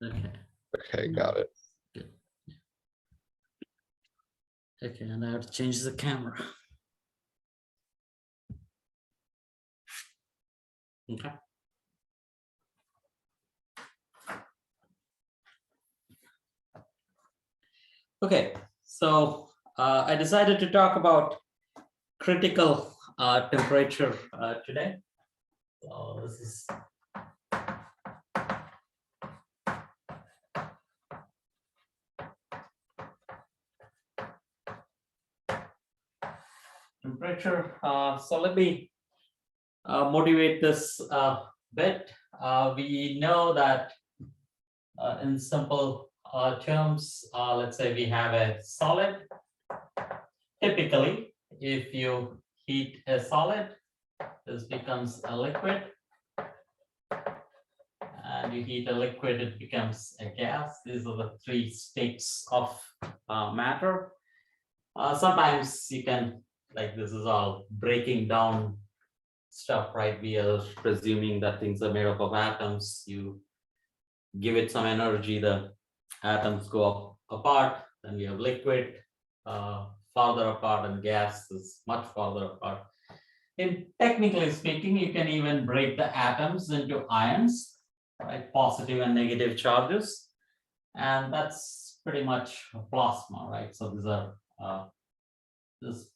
Okay. Okay, got it. Good. Okay, and I have to change the camera. Okay. Okay, so I decided to talk about critical temperature today. So this is temperature. So let me motivate this bit. We know that in simple terms, let's say we have a solid. Typically, if you heat a solid, this becomes a liquid. And you heat a liquid, it becomes a gas. These are the three states of matter. Sometimes you can, like this is all breaking down stuff, right? We are presuming that things are made up of atoms. You give it some energy, the atoms go apart, then we have liquid farther apart, and gas is much farther apart. In technically speaking, you can even break the atoms into ions, right? Positive and negative charges, and that's pretty much plasma, right? So these are this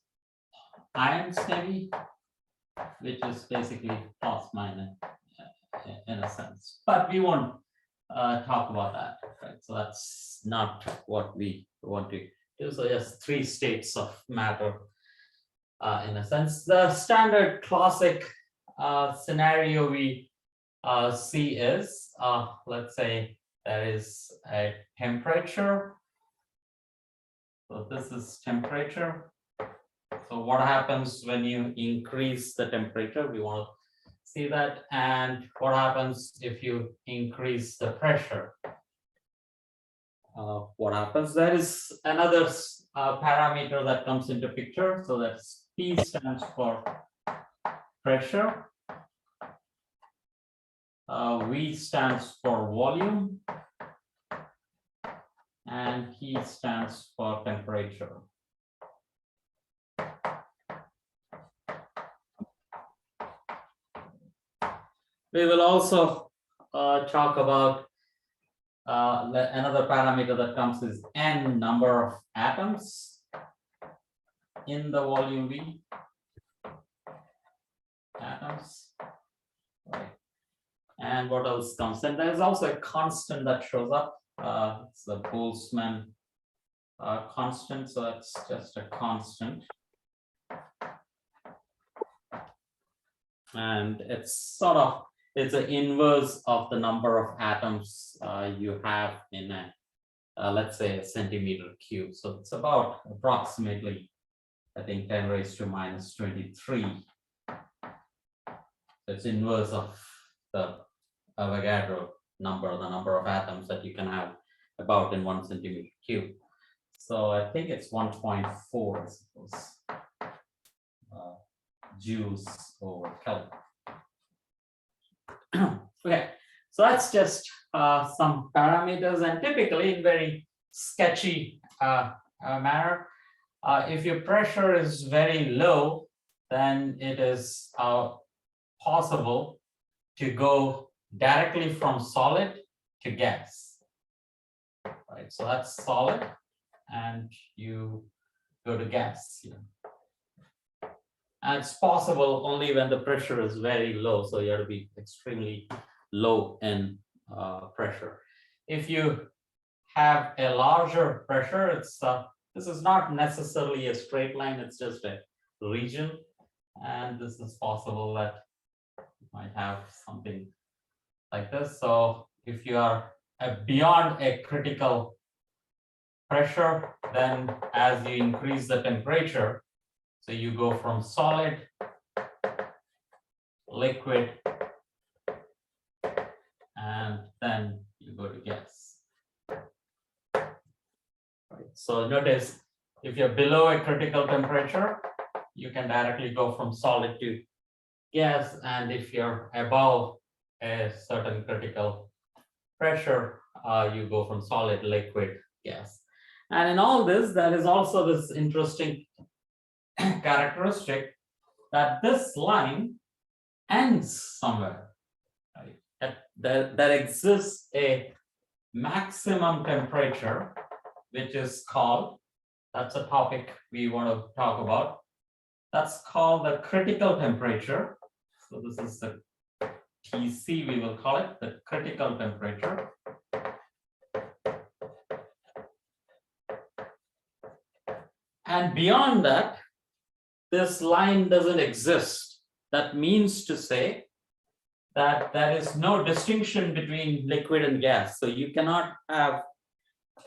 ions maybe, which is basically plasma in a sense, but we won't talk about that, right? So that's not what we want to do. So just three states of matter in a sense. The standard classic scenario we see is, let's say there is a temperature. So this is temperature. So what happens when you increase the temperature? We want to see that. And what happens if you increase the pressure? What happens? There is another parameter that comes into picture. So that's P stands for pressure. V stands for volume. And T stands for temperature. We will also talk about another parameter that comes is N, number of atoms in the volume V. Atoms, right? And what else comes? And there's also a constant that shows up. It's the Boltzmann constant, so that's just a constant. And it's sort of, it's an inverse of the number of atoms you have in a, let's say, a centimeter cube. So it's about approximately, I think, 10 raised to minus 23. It's inverse of the Avogadro number, the number of atoms that you can have about in 1 centimeter cube. So I think it's 1.4, I suppose, joules over Kelvin. Okay, so that's just some parameters, and typically in very sketchy manner. If your pressure is very low, then it is possible to go directly from solid to gas. Right, so that's solid, and you go to gas here. And it's possible only when the pressure is very low. So you have to be extremely low in pressure. If you have a larger pressure, it's this is not necessarily a straight line, it's just a region. And this is possible that you might have something like this. So if you are beyond a critical pressure, then as you increase the temperature, so you go from solid, liquid, and then you go to gas. Right. So notice, if you're below a critical temperature, you can directly go from solid to gas, and if you're above a certain critical pressure, you go from solid, liquid, gas. And in all this, there is also this interesting characteristic that this line ends somewhere, right? There exists a maximum temperature, which is called, that's a topic we want to talk about. That's called the critical temperature. So this is the TC, we will call it the critical temperature. And beyond that, this line doesn't exist. That means to say that there is no distinction between liquid and gas. So you cannot have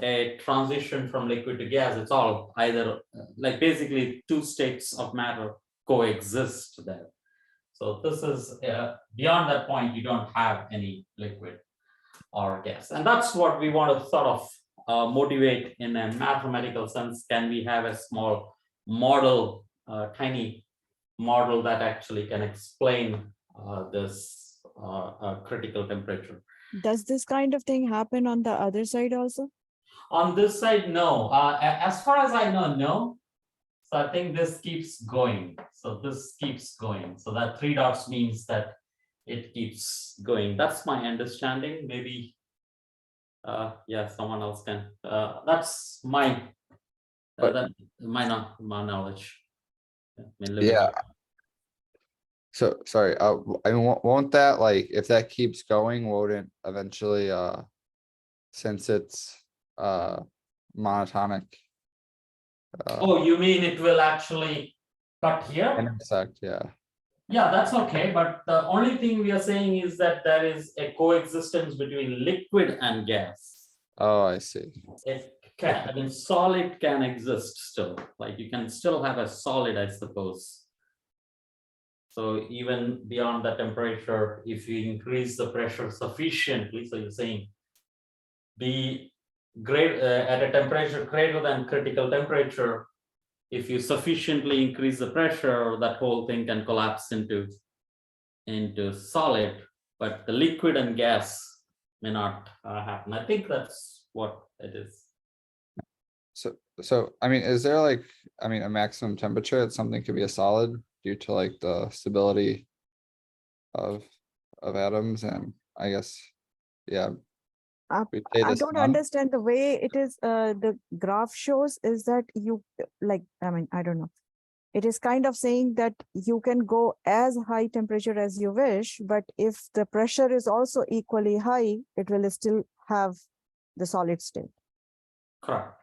a transition from liquid to gas. It's all either like basically two states of matter coexist there. So this is beyond that point, you don't have any liquid or gas. And that's what we want to sort of motivate in a mathematical sense. Can we have a small model, tiny model that actually can explain this critical temperature? Does this kind of thing happen on the other side also? On this side, no. As far as I know, no. So I think this keeps going. So this keeps going. So that 3 dots means that it keeps going. That's my understanding. Maybe, yeah, someone else can. That's my my knowledge. Yeah. So sorry, I mean, won't that, like, if that keeps going, won't eventually, since it's monotonic, Oh, you mean it will actually cut here? intersect? Yeah. Yeah, that's okay. But the only thing we are saying is that there is a coexistence between liquid and gas. Oh, I see. It can, I mean, solid can exist still. Like you can still have a solid, I suppose. So even beyond the temperature, if you increase the pressure sufficiently, so you're saying the at a temperature greater than critical temperature, if you sufficiently increase the pressure, that whole thing can collapse into solid, but the liquid and gas may not happen. I think that's what it is. So I mean, is there like, I mean, a maximum temperature that something could be a solid due to like the stability of atoms? And I guess, yeah. we say I the don't sun. understand the way it is, the graph shows is that you like, I mean, I don't know. It is kind of saying that you can go as high temperature as you wish, but if the pressure is also equally high, it will still have the solid state. Correct.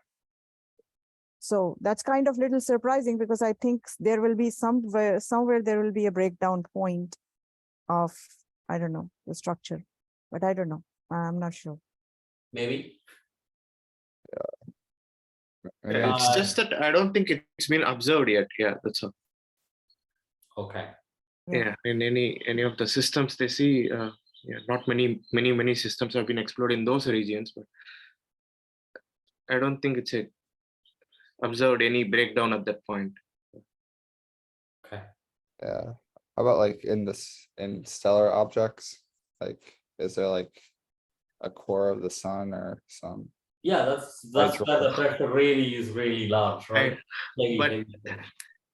So that's kind of little surprising because I think there will be somewhere there will be a breakdown point of, I don't know, the structure, but I don't know. I'm not sure. Maybe. Maybe It's just that I don't think it's been observed yet. Yeah, that's all. Okay. Yeah. Yeah, in any of the systems they see, yeah, not many systems have been explored in those regions, but I don't think it's observed any breakdown at that point. Okay. Yeah. How about like in stellar objects? Like, is there like a core of the sun or some? Yeah, that's That's where the right. pressure really is really large, right? But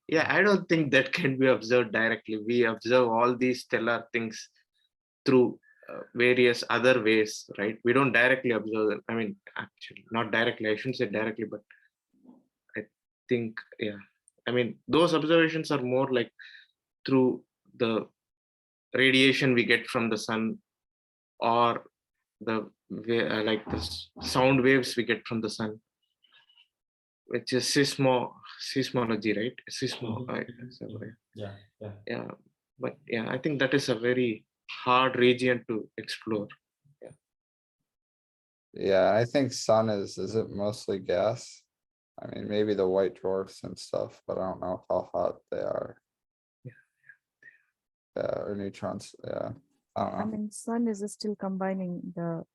yeah, I don't think that can be observed directly. We observe all these stellar things through various other ways, right? We don't directly observe them. I mean, actually, not directly. I shouldn't say directly, but I think, yeah. I mean, those observations are more like through the radiation we get from the sun, or the like the sound waves we get from the sun, which is seismology, right? Yeah. But yeah, I think that is a very hard region to explore. Yeah, I think sun is it mostly gas? I mean, maybe the white dwarfs and stuff, but I don't know how hot they are. Yeah, or neutrons, yeah. I don't I know. mean, sun is still combining the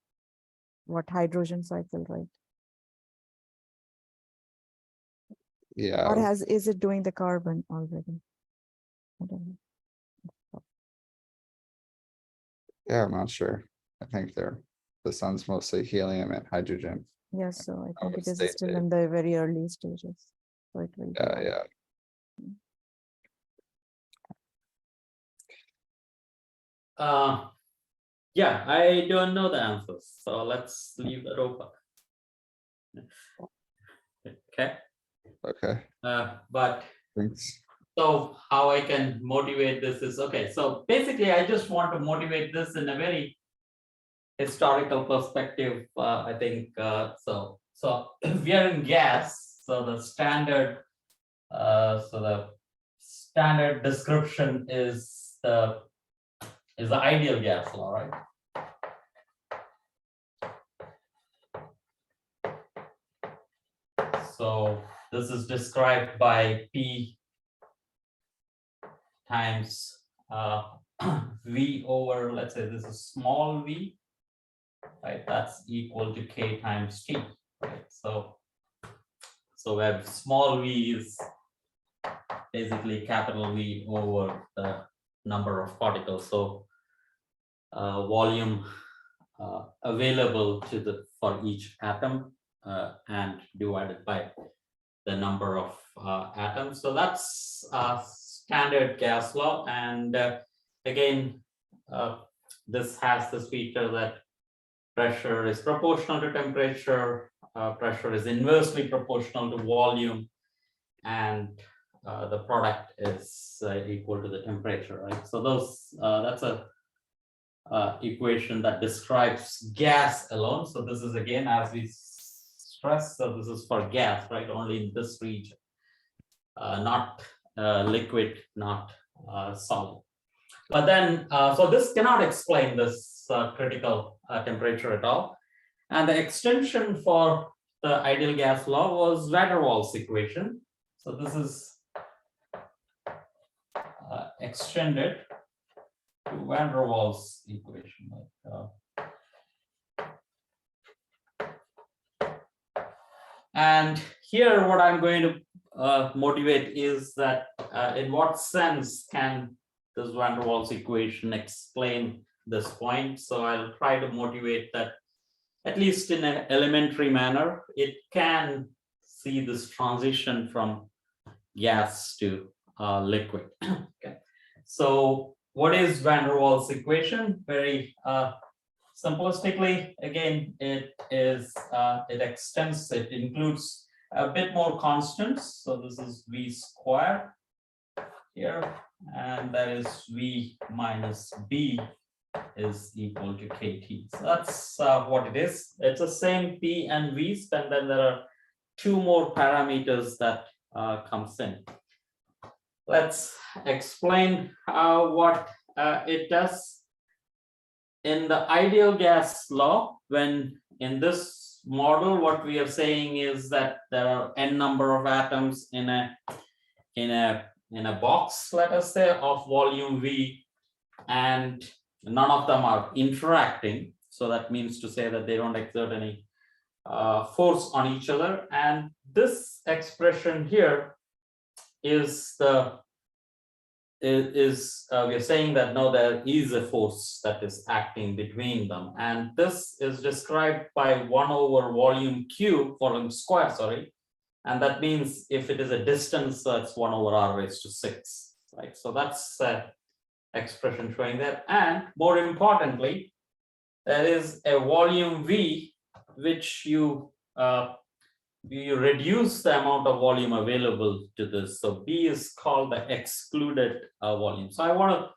hydrogen cycle, right? Yeah, Or is it doing the carbon already? I don't know. yeah, I'm not sure. I think they're the sun's mostly helium and hydrogen. Yes, so I Out think of it is state still state. in the very early stages. So it will. Yeah, go. yeah. Yeah, I don't know the answers, so let's leave that open. Okay, Okay, but thanks. so how I can motivate this is, okay, so basically I just want to motivate this in a very historical perspective. I think so if we are in gas, so the standard description is the ideal gas law, right? So this is described by P times V over, let's say this is small v, right? That's equal to K times T, right? So where small v is basically capital V over the number of particles. So volume available to for each atom and divided by the number of atoms. So that's standard gas law. And again, this has this feature that pressure is proportional to temperature, pressure is inversely proportional to volume, and the product is equal to the temperature, right? So those that's a equation that describes gas alone. So this is again, as we stress, so this is for gas, right? Only in this region, not liquid, not solid. But then, so this cannot explain this critical temperature at all. And the extension for the ideal gas law was van der Waals equation. So this is extended to van der Waals equation. And here what I'm going to motivate is that in what sense can this van der Waals equation explain this point? So I'll try to motivate that, at least in an elementary manner, it can see this transition from gas to liquid. Okay. So what is van der Waals equation? Very simplistically, again, it extends, it includes a bit more constants. So this is V square here, and that is V minus B is equal to KT. So that's what it is. It's the same P and V's, and then there are two more parameters that comes in. Let's explain what it does. In the ideal gas law, when in this model, what we are saying is that there are n number of atoms in a box, let us say, of volume V, and none of them are interacting. So that means to say that they don't exert any force on each other. And this expression here is we are saying that no, there is a force that is acting between them, and this is described by 1 over volume square, sorry, and that means if it is a distance, that's 1 over r raised to 6, right? So that's expression showing that. And more importantly, there is a volume V which you reduce the amount of volume available to this. So B is called the excluded volume. So I want to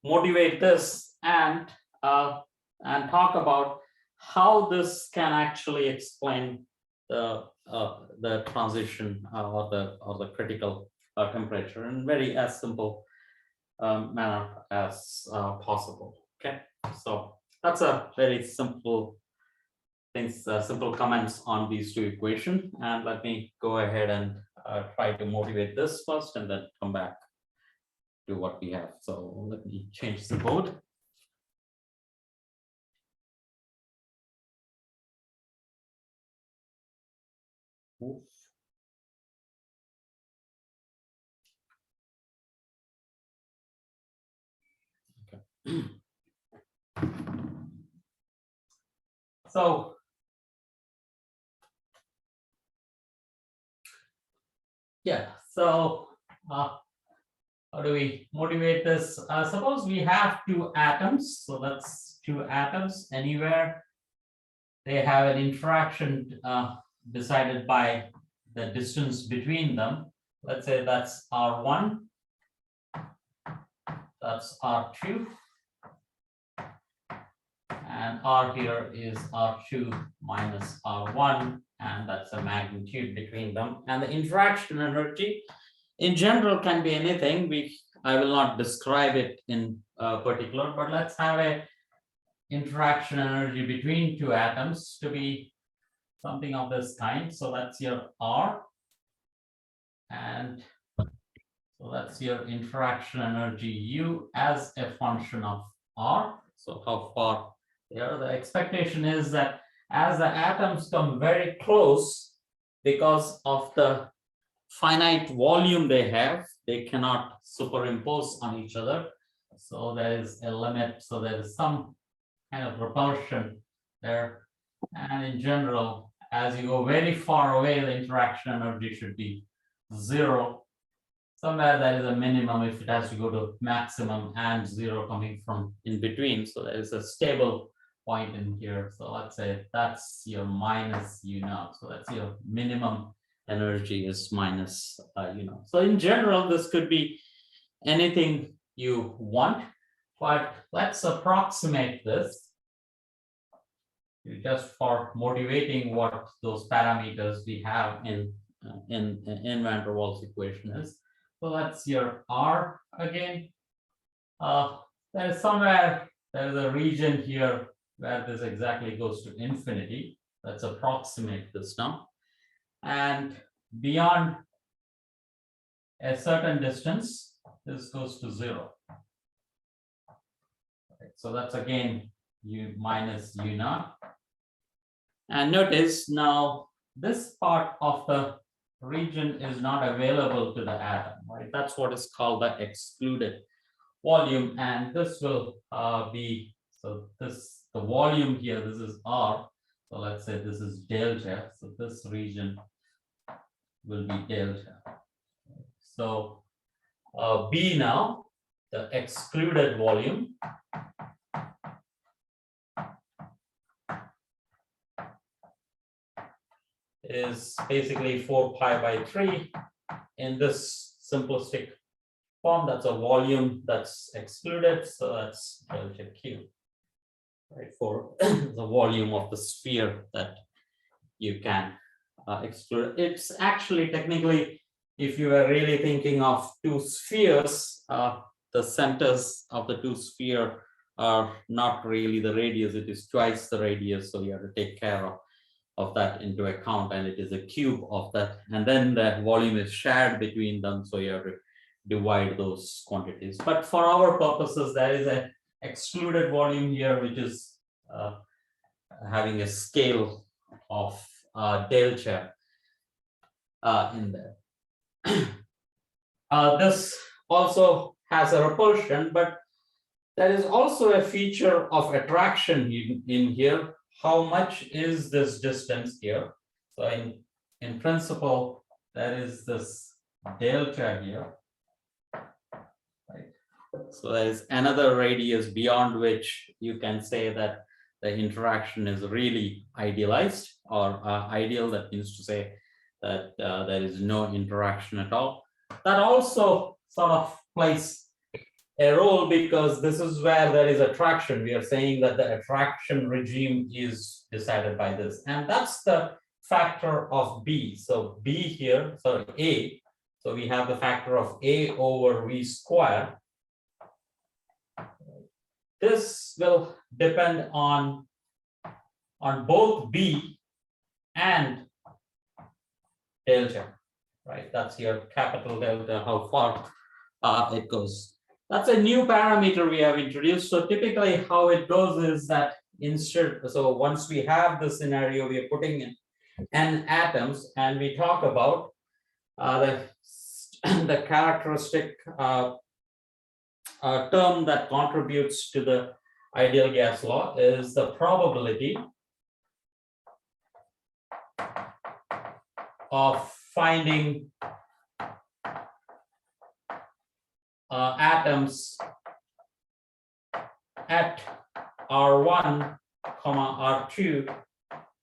motivate this and talk about how this can actually explain the transition or the critical temperature in very as simple manner as possible. Okay, so that's a very simple things, simple comments on these two equations, and let me go ahead and try to motivate this first and then come back to what we have. So let me change the board. Oof. Okay. So yeah, so how do we motivate this? Suppose we have two atoms, so that's two atoms anywhere. They have an interaction decided by the distance between them. Let's say that's R1, that's R2, and R here is R2 minus R1, and that's a magnitude between them. And the interaction energy in general can be anything. I will not describe it in particular, but let's have a interaction energy between two atoms to be something of this kind. So that's your R, and so that's your interaction energy U as a function of R. So how far there, the expectation is that as the atoms come very close, because of the finite volume they have, they cannot superimpose on each other. So there is a limit. So there is some kind of repulsion there. And in general, as you go very far away, the interaction energy should be 0. Somewhere there is a minimum if it has to go to maximum, and 0 coming from in between. So there is a stable point in here. So let's say that's your minus U naught. So that's your minimum energy is minus U naught. So in general, this could be anything you want, but let's approximate this just for motivating what those parameters we have in Van der Waals equation is. So that's your R again. There is somewhere, there is a region here where this exactly goes to infinity. Let's approximate this now. And beyond a certain distance, this goes to 0. Right, so that's again U minus U naught. And notice now this part of the region is not available to the atom, right? That's what is called the excluded volume, and this will be, so this, the volume here, this is R, so let's say this is delta, so this region will be delta. So B now, the excluded volume is basically 4 pi by 3 in this simplistic form. That's a volume that's excluded, so that's delta Q, right, for the volume of the sphere that you can exclude. It's actually technically, if you are really thinking of two spheres, the centers of the two spheres are not really the radius, it is twice the radius, so you have to take care of that into account, and it is a cube of that, and then the volume is shared between them, so you have to divide those quantities. But for our purposes, there is an excluded volume here, which is having a scale of delta in there. This also has a repulsion, but there is also a feature of attraction in here. How much is this distance here? So in principle, there is this delta here, right? So there is another radius beyond which you can say that the interaction is really idealized or ideal. That means to say that there is no interaction at all. That also sort of plays a role, because this is where there is attraction. We are saying that the attraction regime is decided by this, and that's the factor of B. So B here, sorry, A. So we have the factor of A over V square. This will depend on both B and delta, right? That's your capital delta, how far it goes. That's a new parameter we have introduced. So typically how it goes is that instead, so once we have the scenario, we are putting in n atoms, and we talk about the characteristic term that contributes to the ideal gas law is the probability of finding atoms at R1, R2,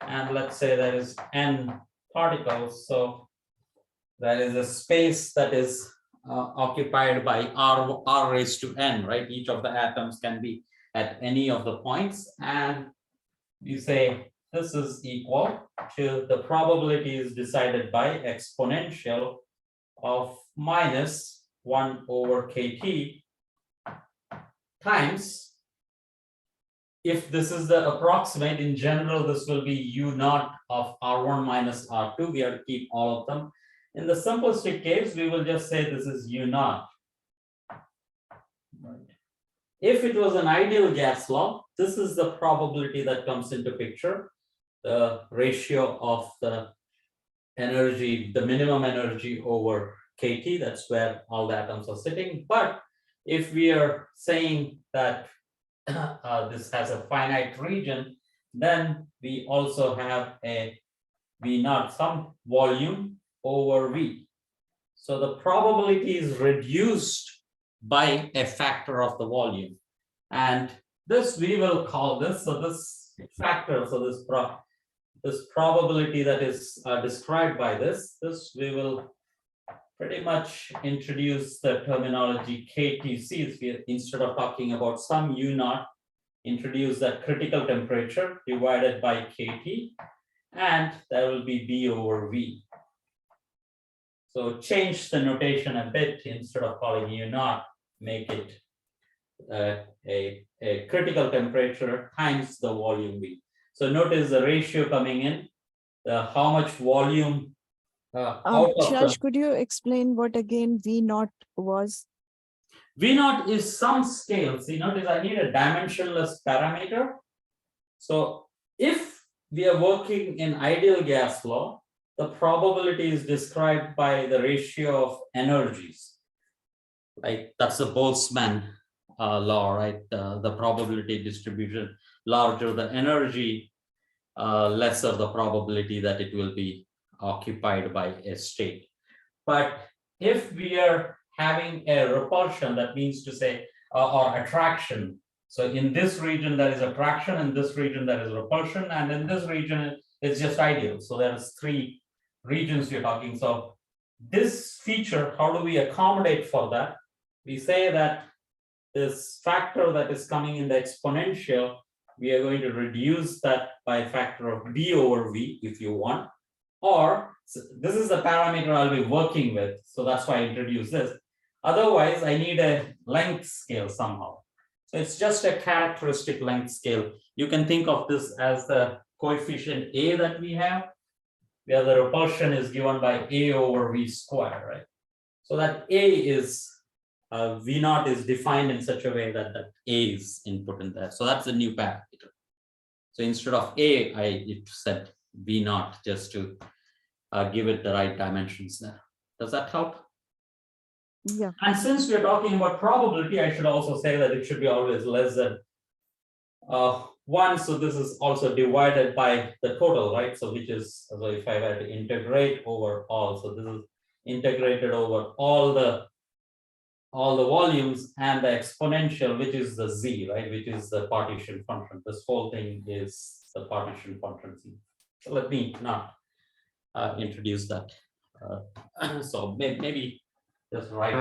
and let's say there is n particles. So there is a space that is occupied by r raised to n, right? Each of the atoms can be at any of the points, and you say this is equal to the probability is decided by exponential of minus 1 over kt times, if this is the approximate, in general, this will be u naught of R1 minus R2. We have to keep all of them. In the simplistic case, we will just say this is u naught. Right. If it was an ideal gas law, this is the probability that comes into picture, the ratio of the energy, the minimum energy over kT, that's where all the atoms are sitting. But if we are saying that this has a finite region, then we also have a V naught, some volume over V. So the probability is reduced by a factor of the volume. And this we will call this, so this factor, so this probability that is described by this we will pretty much introduce the terminology KTC. Instead of talking about some U naught, introduce that critical temperature divided by KT, and there will be B over V. So change the notation a bit. Instead of calling U naught, make it a critical temperature times the volume V. So notice the ratio coming in, how much volume out of Shash, the could you explain what again V naught was? V naught is some scale. See, notice I need a dimensionless parameter. So if we are working in ideal gas law, the probability is described by the ratio of energies. Like that's the Boltzmann law, right? The probability distribution, larger the energy, lesser the probability that it will be occupied by a state. But if we are having a repulsion, that means to say, or attraction. So in this region, there is attraction, in this region, there is repulsion, and in this region, it's just ideal. So there's 3 regions we're talking. So this feature, how do we accommodate for that? We say that this factor that is coming in the exponential, we are going to reduce that by a factor of d over v if you want, or this is the parameter I'll be working with, so that's why I introduced this. Otherwise, I need a length scale somehow. So it's just a characteristic length scale. You can think of this as the coefficient A that we have, where the repulsion is given by A over V square, right? So that A is, V naught is defined in such a way that that A is input in there. So that's a new parameter. So instead of A, it said V naught just to give it the right dimensions there. Does that help? Yeah. And since we're talking about probability, I should also say that it should be always less than 1. So this is also divided by the total, right? So which is, so if I were to integrate over all, so this is integrated over all the volumes, and the exponential, which is the z, right, which is the partition function. This whole thing is the partition function z. So let me not introduce that. So maybe just write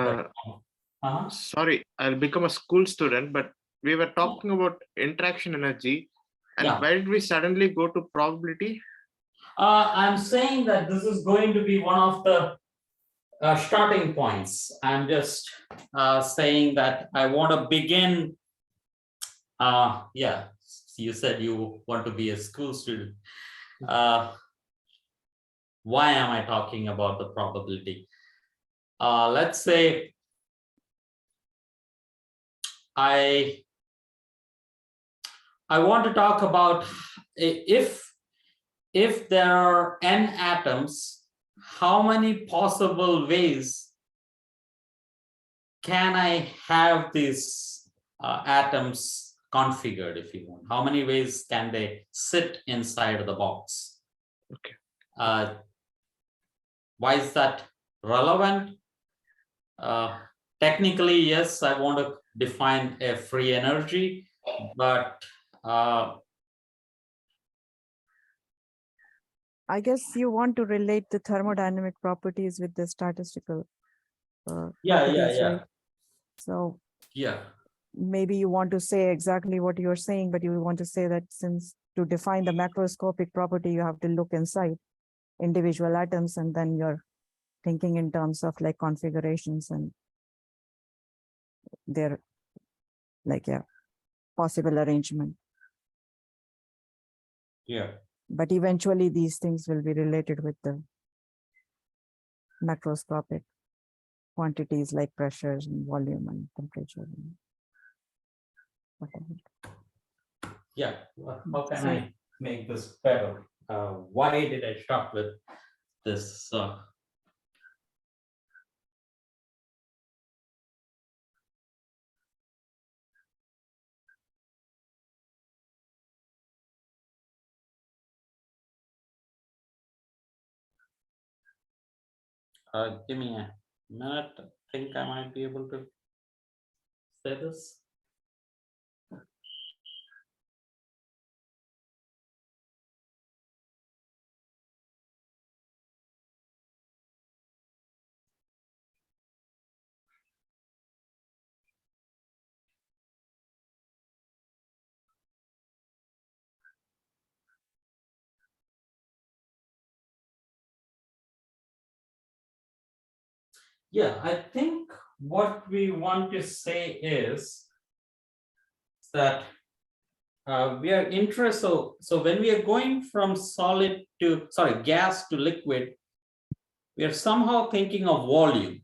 that. Sorry, I'll become a school student, but we were talking about interaction energy, and Yeah. why did we suddenly go to probability? I'm saying that this is going to be one of the starting points. I'm just saying that I want to begin. Yeah, you said you want to be a school student. Why am I talking about the probability? Let's say I want to talk about if there are n atoms, how many possible ways can I have these atoms configured, if you want? How many ways can they sit inside of the box? Okay. why is that relevant? Technically, yes, I want to define a free energy, but I guess you want to relate the thermodynamic properties with the statistical properties, right? So yeah, maybe you want to say exactly what you're saying, but you want to say that since to define the macroscopic property, you have to look inside individual atoms, and then you're thinking in terms of like configurations and their like possible arrangement. yeah, But eventually these things will be related with the macroscopic quantities like pressures and volume and temperature and whatever. yeah. How can I make this better? Why did I start with this? Give me a minute. I think I might be able to say this. Yeah, I think what we want to say is that we are interested. So when we are going from gas to liquid, we are somehow thinking of volume,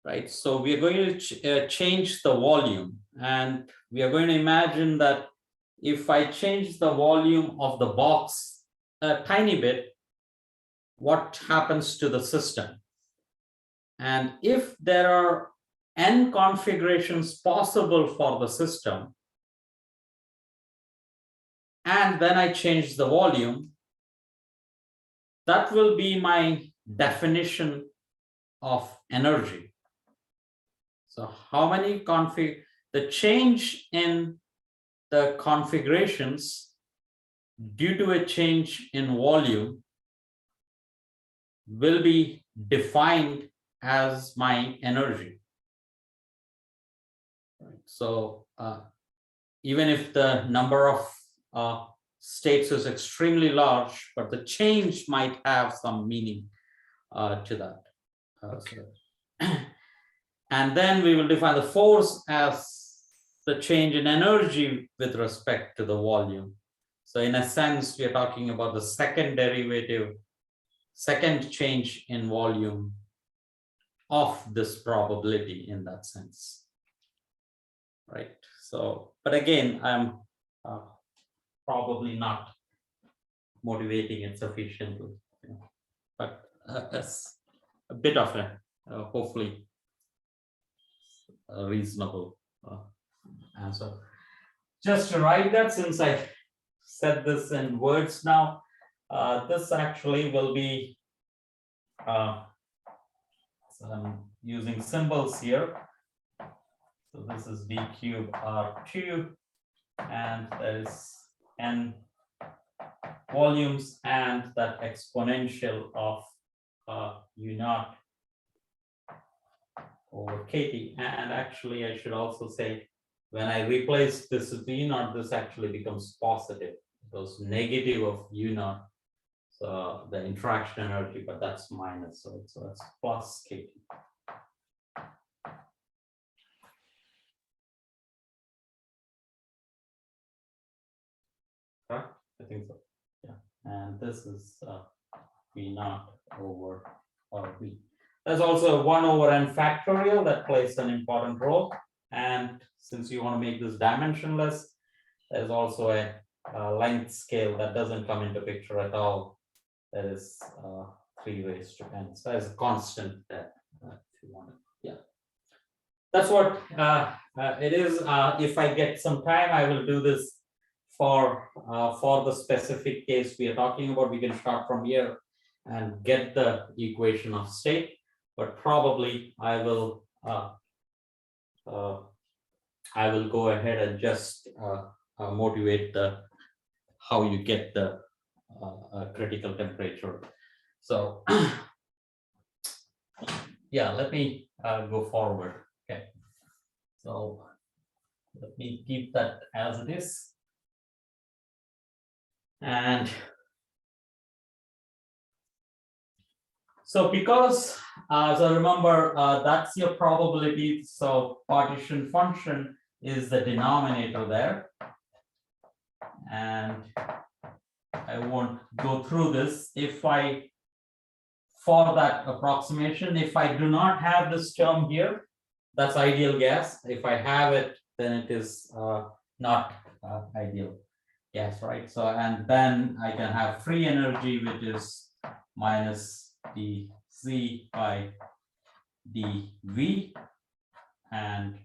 right? So we are going to change the volume, and we are going to imagine that if I change the volume of the box a tiny bit, what happens to the system? And if there are n configurations possible for the system, and then I change the volume, that will be my definition of energy. So how many the change in the configurations due to a change in volume will be defined as my energy. So even if the number of states is extremely large, but the change might have some meaning to that. And then we will define the force as the change in energy with respect to the volume. So in a sense, we are talking about the second derivative, second change in volume of this probability in that sense, right? So, but again, I'm probably not motivating it sufficiently, but that's a bit of a hopefully a reasonable answer. Just to write that, since I said this in words now, this actually will be so I'm using symbols here. So this is d cube r2, and there's n volumes and that exponential of u naught over kt. And actually, I should also say, when I replace this v naught, this actually becomes positive. It was negative of u naught. So the interaction energy, but that's minus, so that's plus kt. Correct? I think so. Yeah. And this is v naught over v. There's also a 1 over n factorial that plays an important role. And since you want to make this dimensionless, there's also a length scale that doesn't come into picture at all. That is 3 raised to n. So there's a constant there, if you want it. Yeah. That's what it is. If I get some time, I will do this for the specific case we are talking about. We can start from here and get the equation of state, but probably I will go ahead and just motivate the how you get the critical temperature. So yeah, let me go forward. Okay, so let me keep that as it is. And so because, so remember, that's your probability. So partition function is the denominator there. And I won't go through this. If I, for that approximation, if I do not have this term here, that's ideal gas. If I have it, then it is not ideal gas, right? So, and then I can have free energy, which is minus dc by dv, and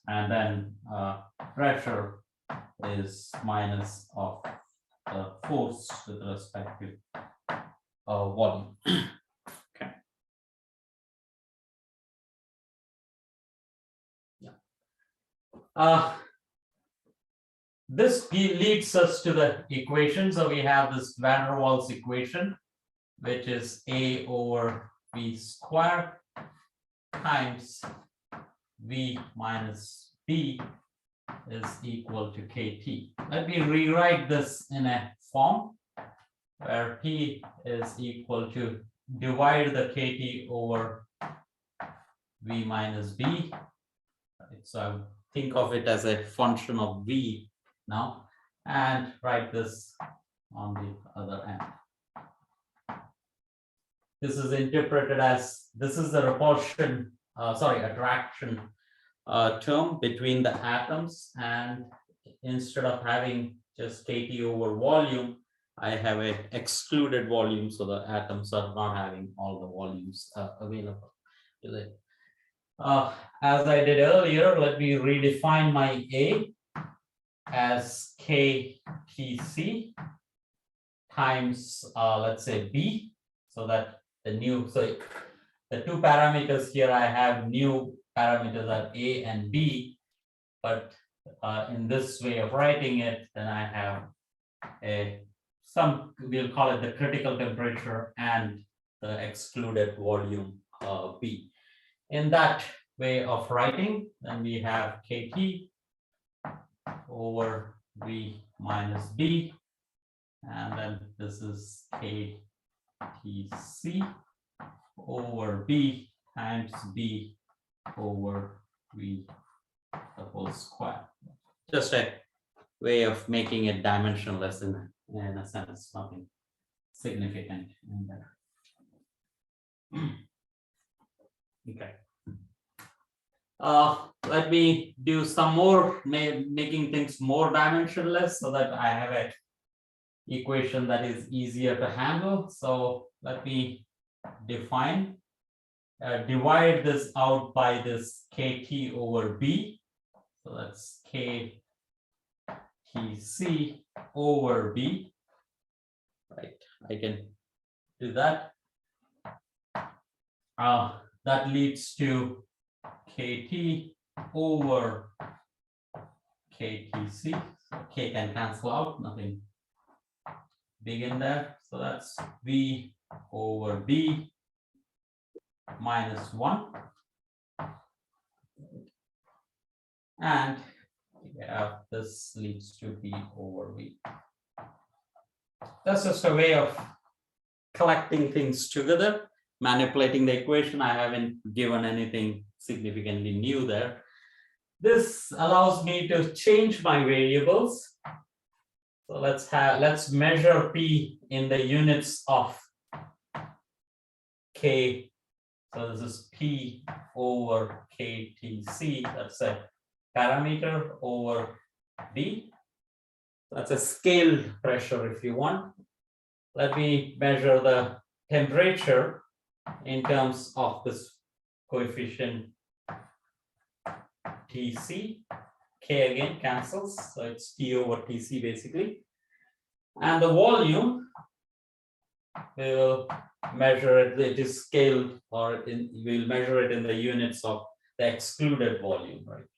then pressure is minus of the force with respect to volume. Okay. Yeah. This leads us to the equation. So we have this van der Waals equation, which is A over V squared times V minus B is equal to KT. Let me rewrite this in a form where P is equal to divide the KT over V minus B. Right, so think of it as a function of V now, and write this on the other end. This is interpreted as, this is the repulsion, attraction term between the atoms, and instead of having just KT over volume, I have a excluded volume, so the atoms are not having all the volumes available. As I did earlier, let me redefine my A as KTC times, let's say B, so that the new, so the two parameters here, I have new parameters are A and B, but in this way of writing it, then I have we'll call it the critical temperature and the excluded volume B. In that way of writing, then we have KT over V minus B, and then this is KTC over B times B over V the whole square. Just a way of making it dimensionless in a sense, nothing significant in there. Okay. Let me do some more, making things more dimensionless so that I have an equation that is easier to handle. So let me define, divide this out by this KT over B. So that's KTC over B, right? I can do that. That leads to KT over KTC. So K can cancel out, nothing big in there. So that's V over B minus 1. And this leads to B over V. That's just a way of collecting things together, manipulating the equation. I haven't given anything significantly new there. This allows me to change my variables. So let's measure P in the units of K. So this is P over KTC. That's a parameter over B. That's a scaled pressure if you want. Let me measure the temperature in terms of this coefficient TC. K again cancels, so it's T over TC basically. And the volume, we will measure it, it is scaled, or we'll measure it in the units of the excluded volume, right?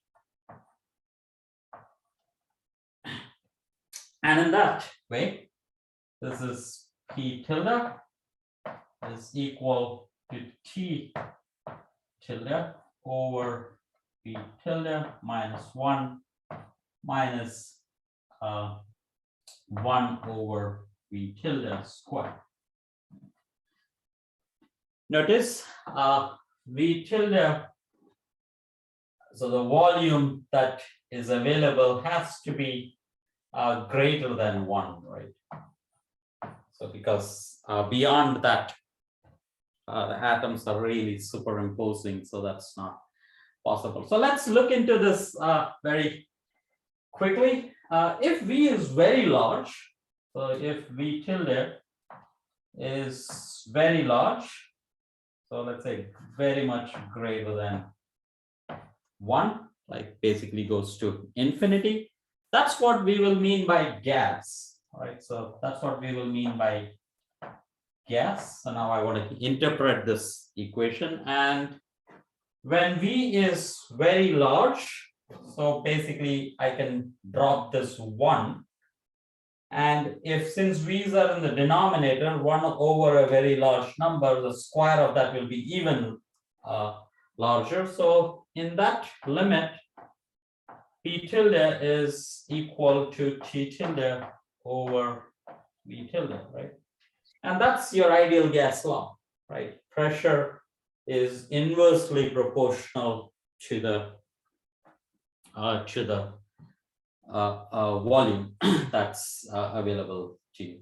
And in that way, this is P tilde is equal to T tilde over P tilde minus 1 minus 1 over V tilde square. Notice V tilde, so the volume that is available has to be greater than 1, right? So because beyond that, the atoms are really superimposing, so that's not possible. So let's look into this very quickly. If V is very large, so if V tilde is very large, so let's say very much greater than 1, like basically goes to infinity, that's what we will mean by gas, right? So that's what we will mean by gas. So now I want to interpret this equation, and when V is very large, so basically I can drop this 1, and if since V's are in the denominator, 1 over a very large number, the square of that will be even larger. So in that limit, P tilde is equal to T tilde over V tilde, right? And that's your ideal gas law, right? Pressure is inversely proportional to the volume that's available to you.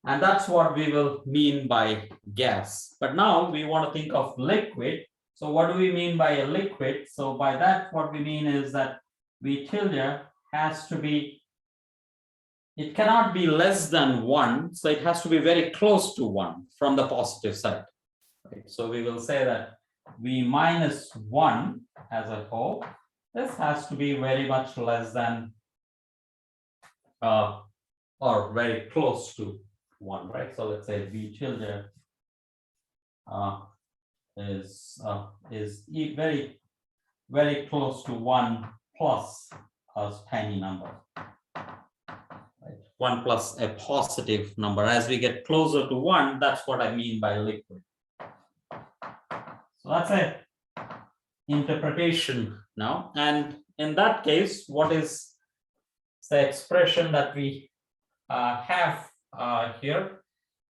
And that's what we will mean by gas. But now we want to think of liquid. So what do we mean by a liquid? So by that, what we mean is that V tilde has to be, it cannot be less than 1, so it has to be very close to 1 from the positive side. Right? So we will say that V minus 1 as a whole, this has to be very much less than or very close to 1, right? So let's say V tilde is very, very close to 1 plus a tiny number. Right? 1 plus a positive number. As we get closer to 1, that's what I mean by liquid. So that's a interpretation now. And in that case, what is the expression that we have here?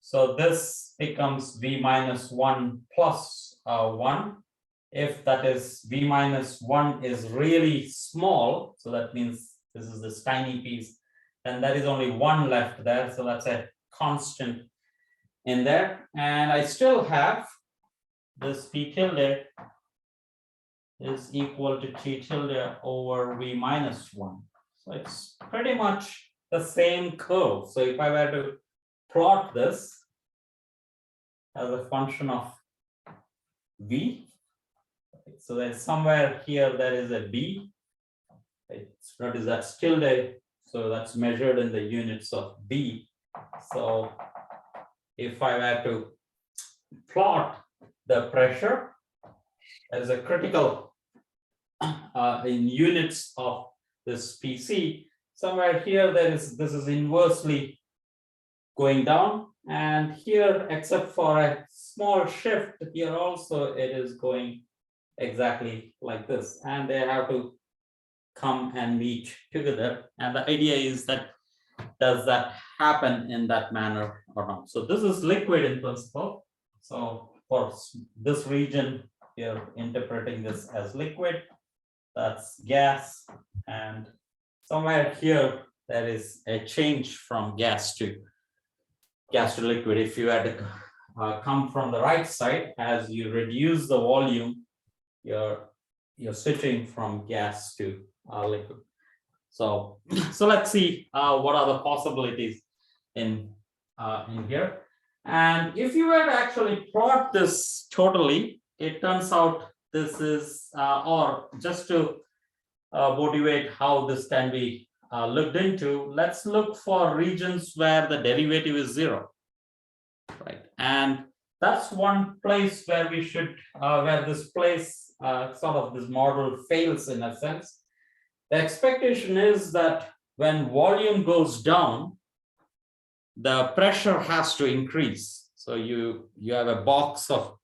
So this becomes V minus 1 plus 1. If that is V minus 1 is really small, so that means this is this tiny piece, then there is only 1 left there. So that's a constant in there. And I still have this P tilde is equal to T tilde over V minus 1. So it's pretty much the same curve. So if I were to plot this as a function of V, so there's somewhere here there is a B. Notice that's tilde, so that's measured in the units of B. So if I were to plot the pressure as a critical in units of this PC, somewhere here this is inversely going down, and here, except for a small shift here also, it is going exactly like this, and they have to come and meet together. And the idea is that does that happen in that manner or not? So this is liquid in principle. So for this region, you're interpreting this as liquid. That's gas, and somewhere here there is a change from gas to liquid. If you had to come from the right side, as you reduce the volume, you're switching from gas to liquid. So let's see what are the possibilities in here. And if you were to actually plot this totally, it turns out this is, or just to motivate how this can be looked into, let's look for regions where the derivative is 0. right? And that's one place where we should, where this place, sort of this model fails in a sense. The expectation is that when volume goes down, the pressure has to increase. So you have a box of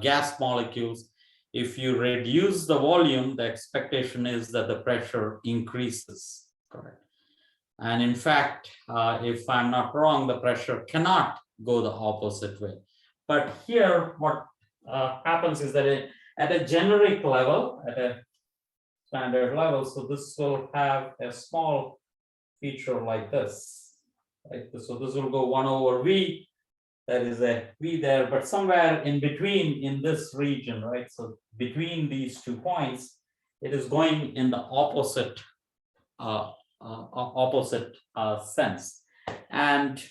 gas molecules. If you reduce the volume, the expectation is that the pressure increases, correct? And in fact, if I'm not wrong, the pressure cannot go the opposite way. But here, what happens is that at a generic level, at a standard level, so this will have a small feature like this, right? So this will go 1 over V. There is a V there, but somewhere in between in this region, right? So between these 2 points, it is going in the opposite sense. And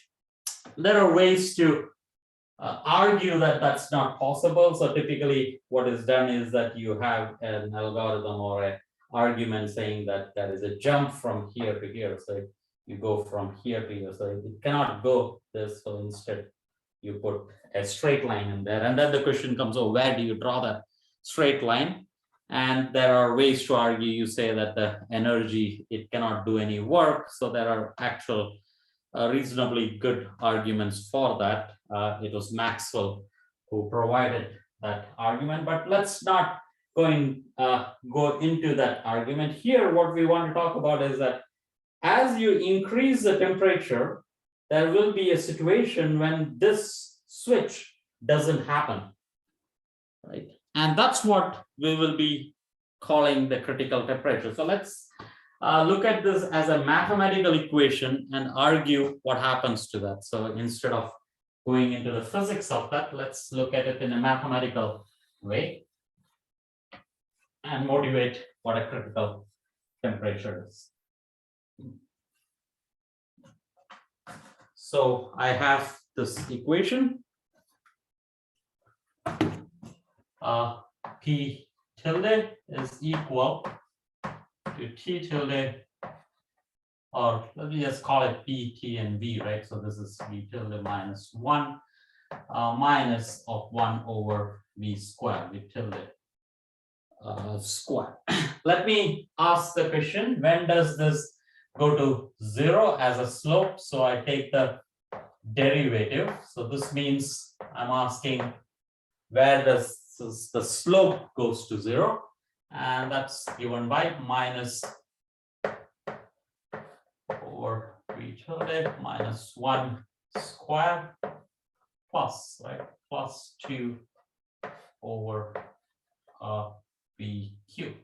there are ways to argue that that's not possible. So typically what is done is that you have an algorithm or an argument saying that there is a jump from here to here. So you go from here to here. So it cannot go this. So instead you put a straight line in there. And then the question comes, oh, where do you draw that straight line? And there are ways to argue. You say that the energy, it cannot do any work. So there are actual reasonably good arguments for that. It was Maxwell who provided that argument, but let's not go into that argument. Here, what we want to talk about is that as you increase the temperature, there will be a situation when this switch doesn't happen, right? And that's what we will be calling the critical temperature. So let's look at this as a mathematical equation and argue what happens to that. So instead of going into the physics of that, let's look at it in a mathematical way and motivate what a critical temperature is. So I have this equation. P tilde is equal to T tilde, or let me just call it P, T, and V, right? So this is V tilde minus 1 minus of 1 over V square, V tilde square. Let me ask the question, when does this go to 0 as a slope? So I take the derivative. So this means I'm asking where does the slope goes to 0, and that's given by minus over V tilde minus 1 square plus, right, plus 2 over V cube.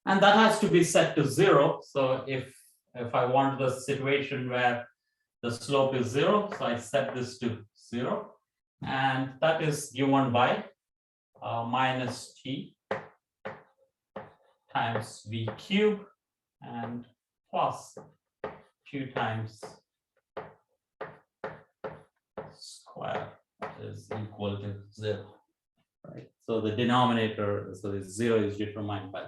And that has to be set to 0. So if I want the situation where the slope is 0, so I set this to 0, and that is given by minus T times V cube and plus 2 times square is equal to 0, right? So the denominator, so the 0 is determined by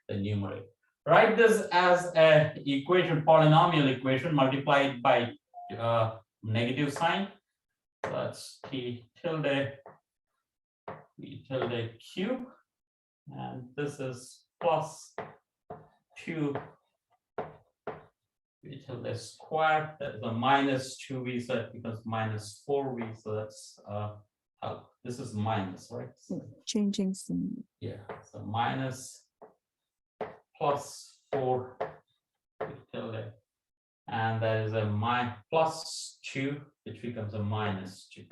the numerator. Write this as an equation, polynomial equation multiplied by negative sign. So that's T tilde V tilde cube, and this is plus 2 V tilde square. That is a minus 2V, so it becomes minus 4V. So that's this is minus, right? So, Changing some. yeah, so minus plus 4 V tilde, and there is a plus 2, which becomes a minus 2.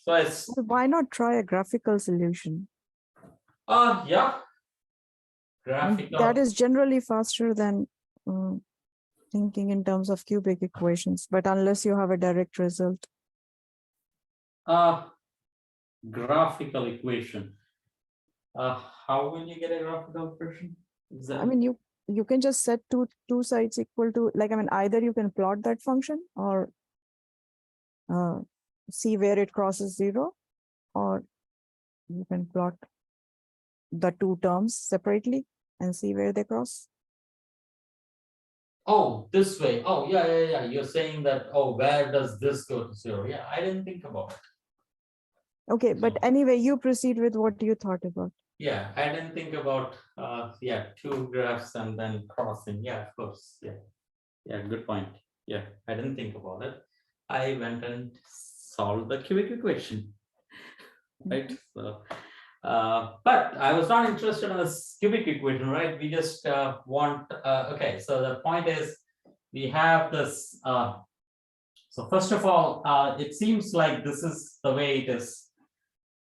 So it's Why not try a graphical solution? yeah, And graphical. that is generally faster than thinking in terms of cubic equations, but unless you have a direct result. Graphical equation. How will you get a graphical equation? Is that I mean, you can just set two sides equal to, like, I mean, either you can plot that function or see where it crosses 0, or you can plot the two terms separately and see where they cross. Oh, this way. Oh, yeah. You're saying that, oh, where does this go to 0? Yeah, I didn't think about it. Okay, but So- anyway, you proceed with what you thought about. Yeah, I didn't think about, yeah, 2 graphs and then crossing. Yeah, of course. Yeah, good point. Yeah, I didn't think about it. I went and solved the cubic equation. Right. So, but I was not interested in this cubic equation, right? We just want, okay, so the point is we have this. So first of all, it seems like this is the way it is.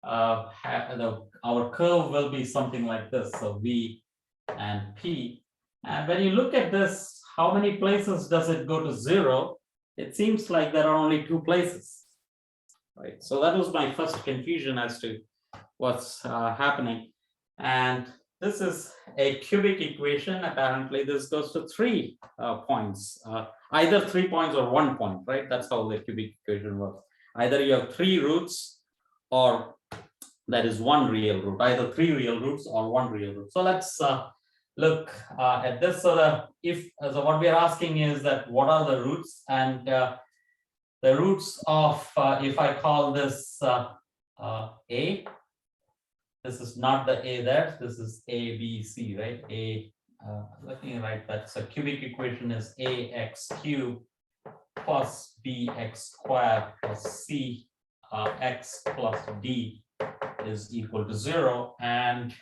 Our curve will be something like this. So V and P. And when you look at this, how many places does it go to 0? It seems like there are only 2 places. Right. So that was my first confusion as to what's happening. And this is a cubic equation. Apparently, this goes to 3 points, either 3 points or 1 point, right? That's how the cubic equation works. Either you have 3 roots or that is 1 real root, either 3 real roots or 1 real root. So let's look at this. So so what we are asking is that what are the roots, and the roots of, if I call this A, this is not the A there, this is A, B, C, right? Let me write that. So cubic equation is AX cubed plus BX squared plus C X plus D is equal to 0. And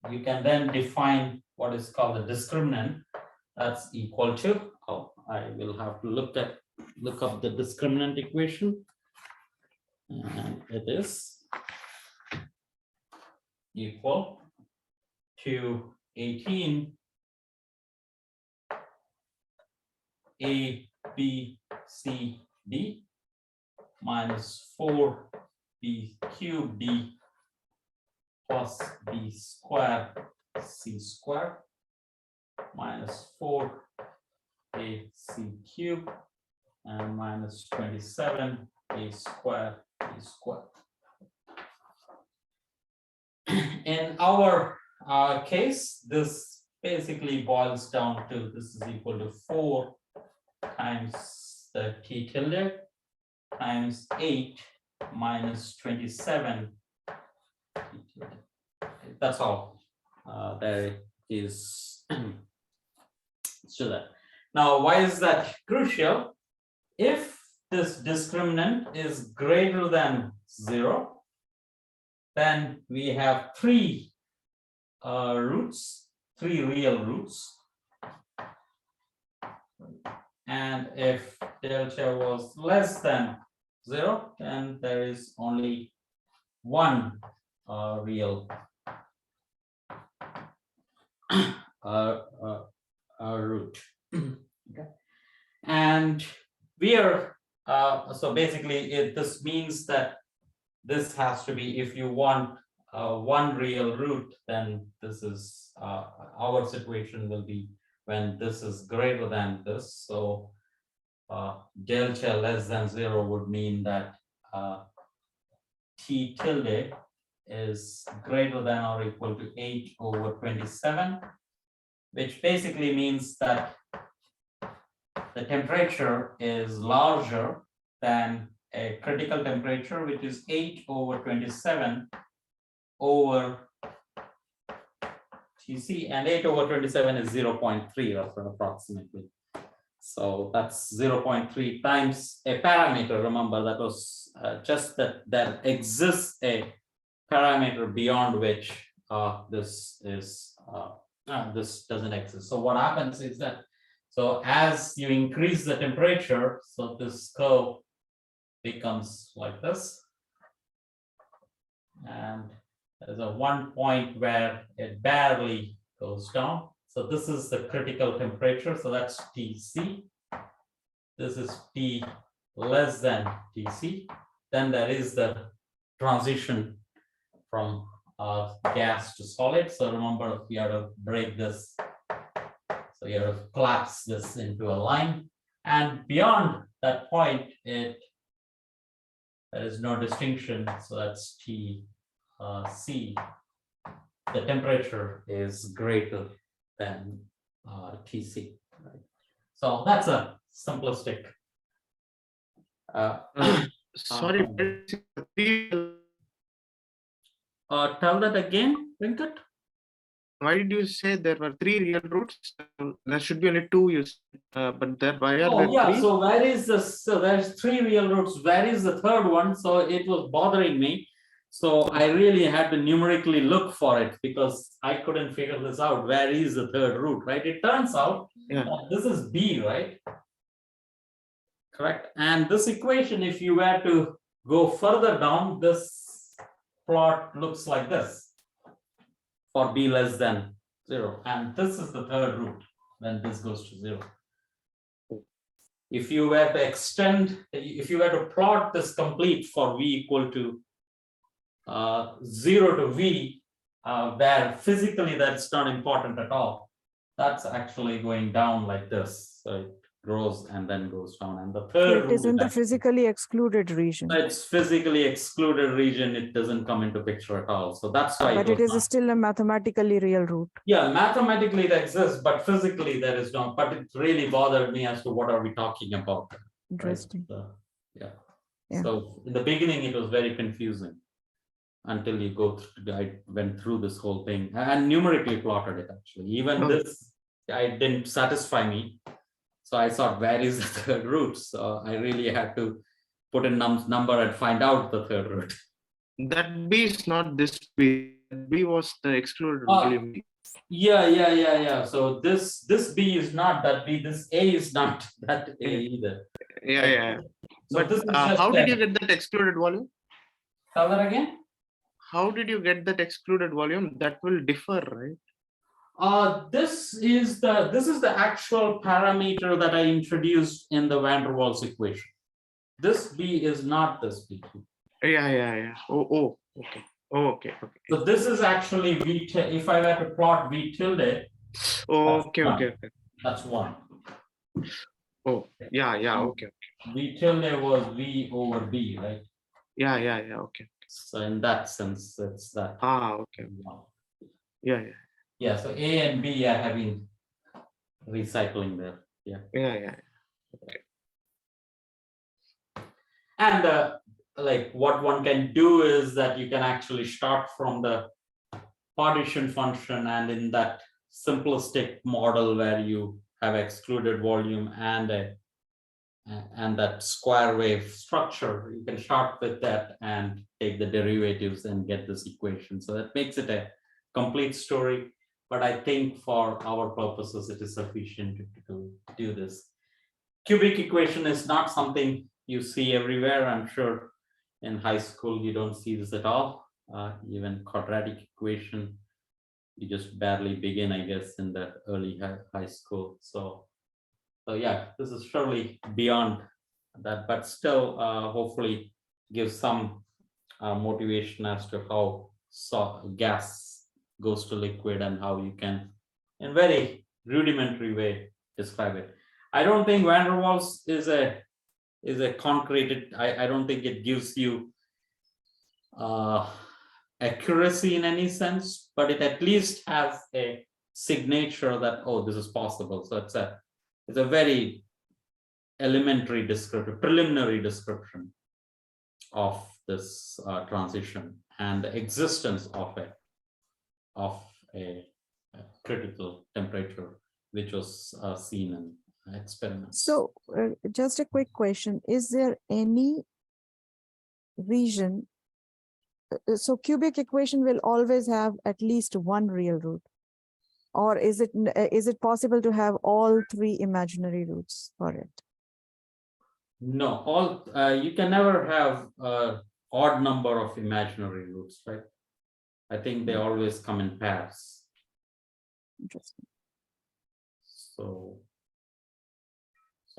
you can then define what is called the discriminant. That's equal to, oh, I will have to look up the discriminant equation. And it is equal to 18 A, B, C, D minus 4 B cubed D plus B squared C squared minus 4 A C cubed and minus 27 A squared B squared. In our case, this basically boils down to, this is equal to 4 times the T tilde times 8 minus 27. That's all there is to that. Now, why is that crucial? If this discriminant is greater than 0, then we have 3 roots, 3 real roots. And if delta was less than 0, then there is only 1 real root. Okay. And we are, so basically this means that this has to be, if you want 1 real root, then this is, our situation will be when this is greater than this. So delta less than 0 would mean that T tilde is greater than or equal to 8 over 27, which basically means that the temperature is larger than a critical temperature, which is 8 over 27 over TC, and 8 over 27 is 0.3 approximately. So that's 0.3 times a parameter. Remember, that was just that there exists a parameter beyond which this doesn't exist. So what happens is that, so as you increase the temperature, so this curve becomes like this, and there's a 1 point where it barely goes down. So this is the critical temperature. So that's TC. This is T less than TC. Then there is the transition from gas to solid. So remember, we have to break this. So you have to collapse this into a line. And beyond that point, there is no distinction. So that's TC. The temperature is greater than TC. Right? So that's a simplistic. Sorry, Tell that again, Venkat. why did you say there were 3 real roots? There should be only 2, but there why are Oh there yeah, 3? so where is this? So there's 3 real roots. Where is the third one? So it was bothering me. So I really had to numerically look for it because I couldn't figure this out. Where is the third root, right? It turns out Yeah. this is B, right? Correct. And this equation, if you were to go further down, this plot looks like this for B less than 0. And this is the third root when this goes to 0. If you were to extend, if you were to plot this complete for V equal to 0 to V, where physically that's not important at all, that's actually going down like this. So it grows and then goes down. And the So third it is root in the actually- physically excluded region, it's physically excluded region. It doesn't come into picture at all. So that's why but it it was is not- still a mathematically real root. Yeah, mathematically it exists, but physically there is no. But it really bothered me as to what are we talking about. Right? Interesting. So, yeah. Yeah. So in the beginning it was very confusing until you go through. I went through this whole thing and numerically plotted it. Actually, even Oh. this I didn't satisfy me. So I thought, where is the third root? So I really had to put in number and find out the third root. That B is not this B. That B was the excluded Ah. volume B. Yeah. So this B is not that B. This A is not that A either. Yeah. So But this is just how did you get that excluded volume? Tell that again. How did you get that excluded volume? That will differ, right? This is the actual parameter that I introduced in the van der Waals equation. This B is not this B. Yeah. Oh, okay. Oh, okay. So this is actually V. If I were to plot V tilde, Okay. that's 1. Oh, yeah. Okay. V tilde was V over B, right? Yeah. Okay. So in that sense, it's that. Okay. Yeah. Yeah, so A and B are having recycling there. Yeah. And like what one can do is that you can actually start from the partition function, and in that simplistic model where you have excluded volume and that square wave structure, you can start with that and take the derivatives and get this equation. So that makes it a complete story. But I think for our purposes, it is sufficient to do this. Cubic equation is not something you see everywhere. I'm sure in high school you don't see this at all. Even quadratic equation, you just barely begin, I guess, in the early high school. So yeah, this is surely beyond that, but still hopefully gives some motivation as to how gas goes to liquid and how you can, in very rudimentary way, describe it. I don't think van der Waals is a concreted. I don't think it gives you accuracy in any sense, but it at least has a signature that, oh, this is possible. So it's a very elementary description, preliminary description of this transition and the existence of a critical temperature, which was seen in experiments. So just a quick question, is there any region, so cubic equation will always have at least one real root, or is it possible to have all 3 imaginary roots for it? No, you can never have an odd number of imaginary roots, right? I think they always come in pairs. Interesting. So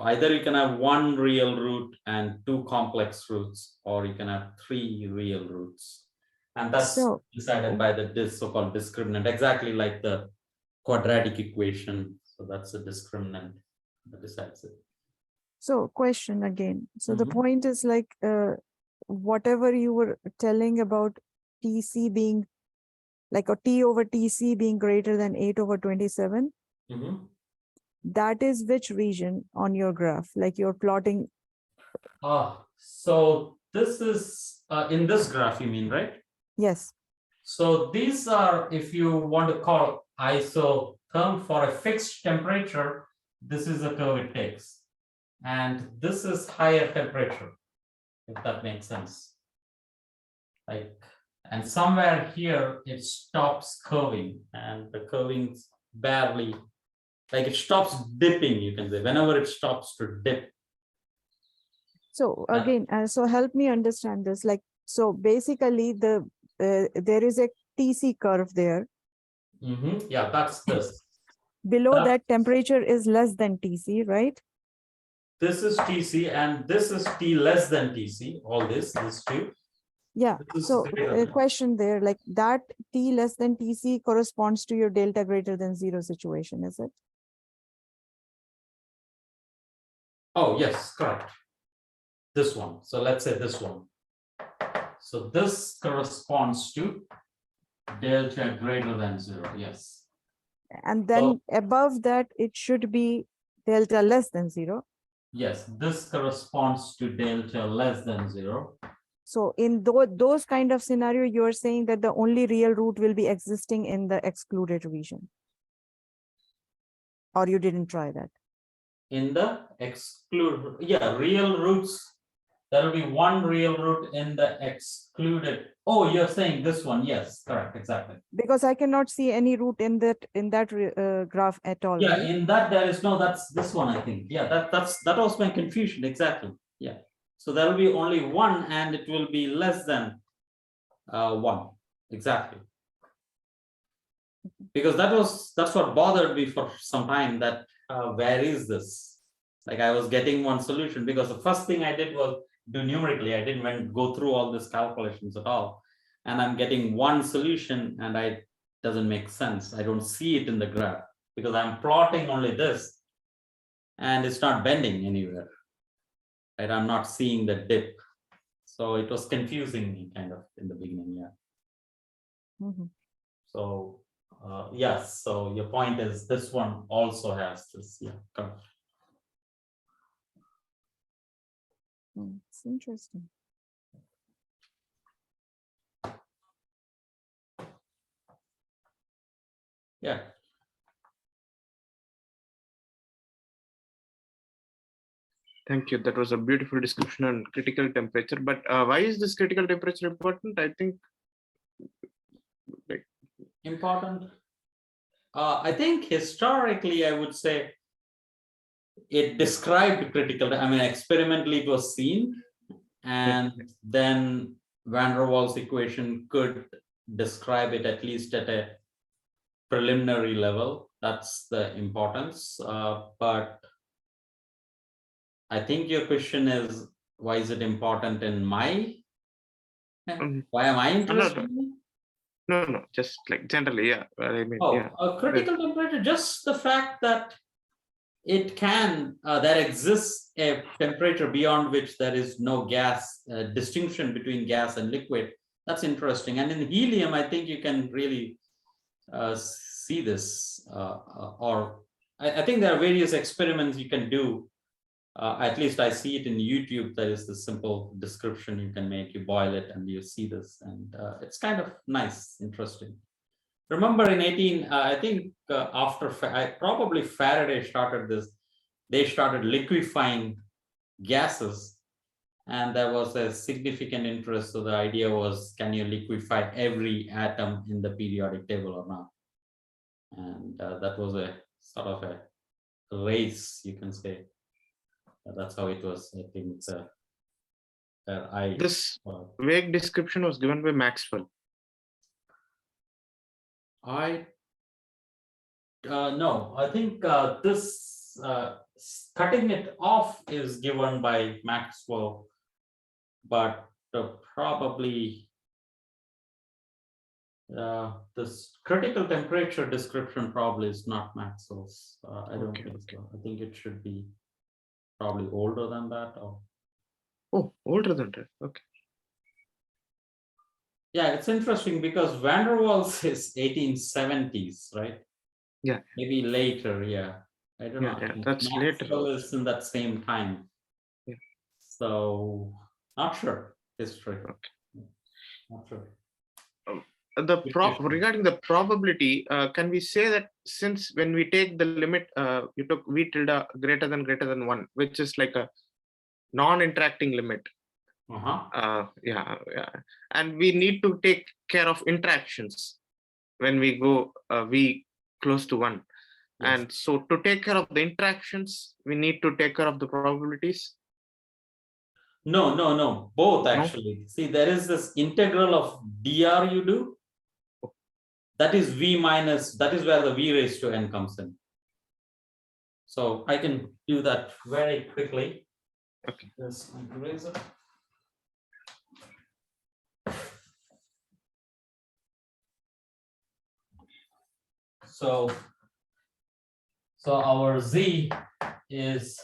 either you can have 1 real root and 2 complex roots, or you can have 3 real roots. And that's decided by the so-called discriminant, exactly like the quadratic equation. So that's the discriminant that decides it. So question again. So the Mhm. point is like whatever you were telling about TC being like a T over TC being greater than 8/27. Mhm. that is which region on your graph? Like you're plotting, So this is in this graph, you mean, right? yes. So these are, if you want to call isotherm for a fixed temperature, this is the curve it takes. And this is higher temperature, if that makes sense. Like, and somewhere here it stops curving, and the curving's barely, like it stops dipping, you can say, whenever it stops to dip. So again, so help me understand this. Like, so basically there is a TC curve there. Yeah, that's this. Below that temperature is less than TC, right? This is TC and this is T less than TC, all this two. Yeah, This is so greater a than. question there, like that T less than TC corresponds to your delta greater than 0 situation, is it? Oh, yes, correct. This one. So let's say this one. So this corresponds to delta greater than 0. Yes. And then above that, it should be delta less than 0. Yes, this corresponds to delta less than 0. So in those kind of scenario, you're saying that the only real root will be existing in the excluded region. Or you didn't try that? In the exclude, yeah, real roots. There will be one real root in the excluded. Oh, you're saying this one? Yes, correct, exactly. Because I cannot see any root in that graph at all. Yeah, Right? in that there is no. That's this one, I think. Yeah, that was my confusion that's Yeah. So there will be only one, and it will be less than 1. Exactly. Because that's what bothered me for some time. That where is this? Like I was getting one solution because the first thing I did was do numerically. I didn't go through all these calculations at all, and I'm getting one solution, and I doesn't make sense. I don't see it in the graph because I'm plotting only this, and it's not bending anywhere. Right? I'm not seeing the dip, so it was confusing me kind of in the beginning. Yeah. Mhm. So yes. So your point is this one also has this. Yeah. Correct. It's interesting. Yeah. Thank you. That was a beautiful description on critical temperature. But why is this critical temperature important? I think like Important. I think historically, I would say it described critical. I mean, experimentally it was seen, and then van der Waals equation could describe it at least at a preliminary level. That's the importance. But I think your question is, why is it important in my? Why am I interested? No, just like generally, yeah. I mean, Oh, yeah. a critical temperature, just the fact that it can, there exists a temperature beyond which there is no gas, distinction between gas and liquid. That's interesting. And in helium, I think you can really see this, or I think there are various experiments you can do. At least I see it in YouTube. There is this simple description you can make. You boil it and you see this, and it's kind of nice, interesting. Remember in 18, I think after probably Faraday started this, they started liquefying gases, and there was a significant interest. So the idea was, can you liquefy every atom in the periodic table or not? And that was a sort of a race, you can say. That's how it was. I think this vague description was given by Maxwell. No, I think this cutting it off is given by Maxwell, but probably this critical temperature description probably is not Maxwell's. I don't think so. I think it should be probably older than that. Or... Oh, older than that. Okay. Yeah, it's interesting because van der Waals is 1870s, right? Yeah. Maybe later, yeah. I don't Yeah, know. I yeah, think that's later. Maxwell is in that same time. Yeah. So not sure history. Okay. Not sure. Regarding the probability, can we say that since when we take the limit, you took v tilde greater than 1, which is like a non-interacting limit. Yeah, and we need to take care of interactions when we go v close to 1. Yes. And so to take care of the interactions, we need to take care of the probabilities. No. Both actually. See, there is this integral of dr you do. That is v minus, that is where the v raised to n comes in. So I can do that very quickly. Okay. Just erase it. So our z is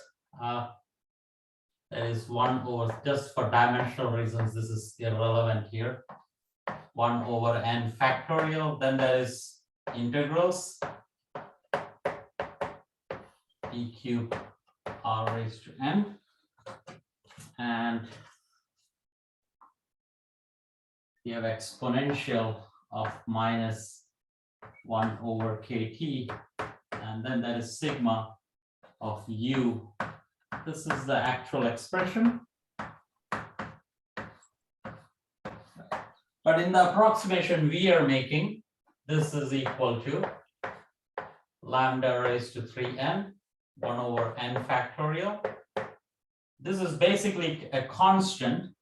1 over, just for dimensional reasons, this is irrelevant here. 1 over n factorial, then there is integrals e cube r raised to n, and you have exponential of minus 1 over kt, and then there is sigma of u. This is the actual expression. But in the approximation we are making, this is equal to lambda raised to 3n, 1 over n factorial. This is basically a constant.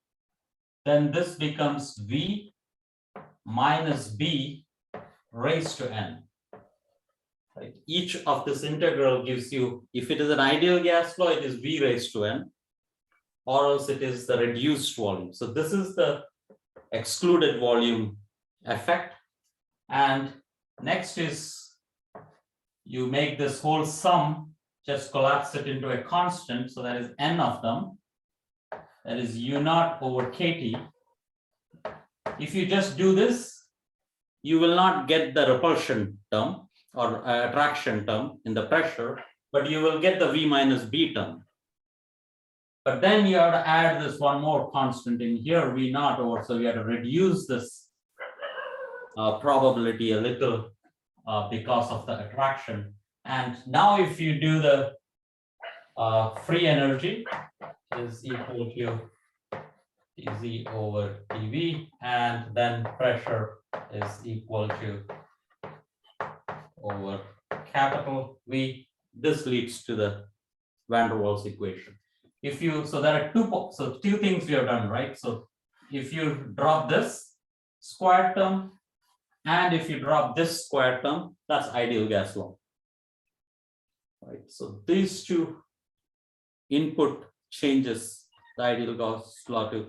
Then this becomes v minus b raised to n. Right? Each of this integral gives you, if it is an ideal gas law, it is v raised to n, or else it is the reduced volume. So this is the excluded volume effect. And next is you make this whole sum, just collapse it into a constant. So that is n of them. That is u naught over kt. If you just do this, you will not get the repulsion term or attraction term in the pressure, but you will get the v minus b term. But then you have to add this one more constant in here, v naught over, so you have to reduce this probability a little because of the attraction. And now if you do the free energy is equal to dz over dv, and then pressure is equal to over capital V. This leads to the van der Waals equation. If you, so there are two things we have done, right? So if you drop this square term, and if you drop this square term, that's ideal gas law. Right. So these two input changes the ideal gas law to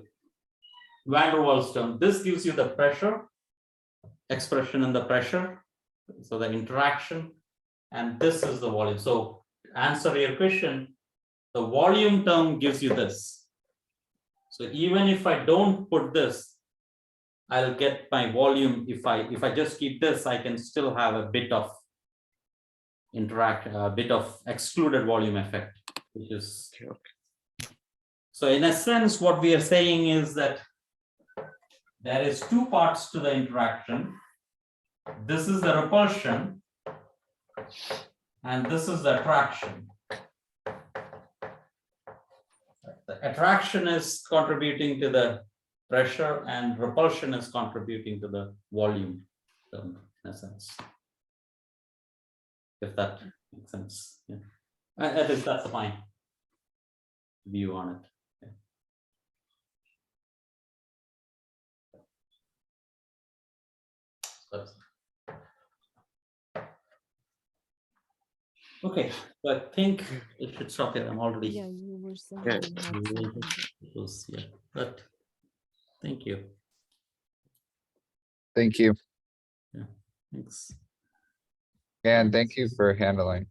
van der Waals term. This gives you the pressure expression in the pressure, so the interaction, and this is the volume. So to answer your question, the volume term gives you this. So even if I don't put this, I'll get my volume. If I just keep this, I can still have a bit of a bit of excluded volume effect, which is okay. So in a sense, what we are saying is that there is two parts to the interaction. This is the repulsion, and this is the attraction. The attraction is contributing to the pressure, and repulsion is contributing to the volume term, in a sense. If that makes sense. Yeah. At least that's my view on it. Yeah. Okay, so I think it should stop here. I'm already. Yeah, you were saying. Yeah. Yeah, but thank you. Thank you. Yeah, thanks. And thank you for handling